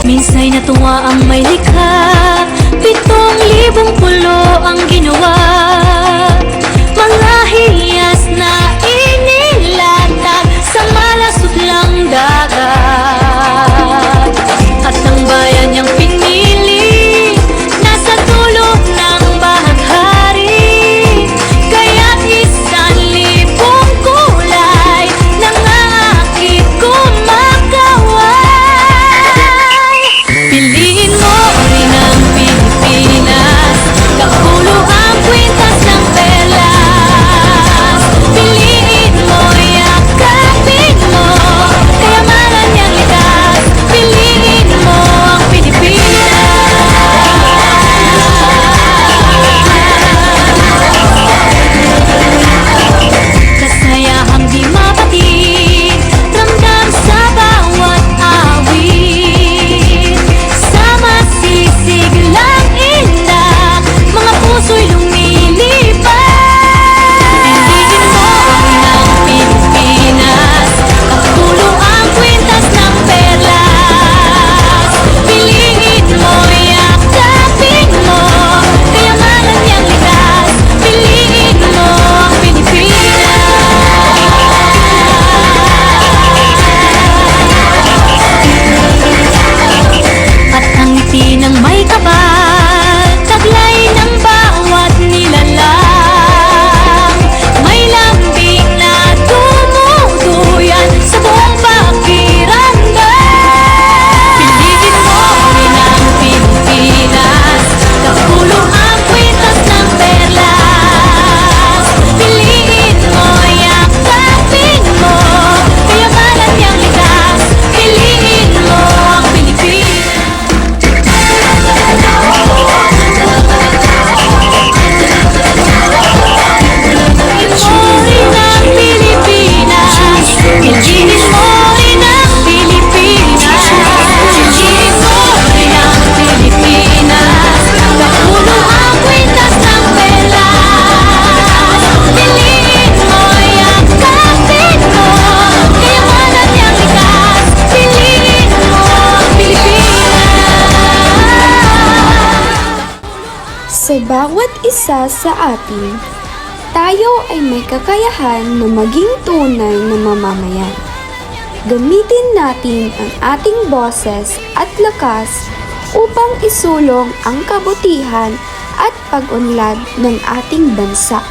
Minsa'y natuwa ang may likha, 7,000 pulo ang ginawa. Mga hiyas na inilatag sa malasutlang dagat. At ang bayan niyang pinili nasa dulo ng bahaghari. Kaya't 1,000 kulay nangangakit kumakaway. Piliin mo rin ang Pilipinas, kapulo ang kwintas ng perlas. Piliin mo, yakapin mo, kayamanan niyang likas. Piliin mo ang Pilipinas. Kasayahang di mapatid, ramdam sa bawat awit. Sama sisiglang indak, mga puso'y lumilipad. Piliin mo ang Pilipinas, kapulo ang kwintas ng perlas. Piliin mo, yakapin mo, kayamanan niyang likas. Piliin mo ang Pilipinas. At ang ngiti ng may kapal, taglay ng bawat nilalang. May lambing na tumutuyan sa buong pakiramdam. Piliin mo rin ang Pilipinas, kapulo ang kwintas ng perlas. Piliin mo, yakapin mo, kayamanan niyang likas. Piliin mo ang Pilipinas. Piliin mo rin ang Pilipinas. Piliin mo rin ang Pilipinas, kapulo ang kwintas ng perlas. Piliin mo, yakapin mo, kayamanan niyang likas. Piliin mo ang Pilipinas. Sa bawat isa sa atin, tayo ay may kakayahan na maging tunay na mamamayan. Gamitin natin ang ating boses at lakas upang isulong ang kabutihan at pag-unlad ng ating bansa.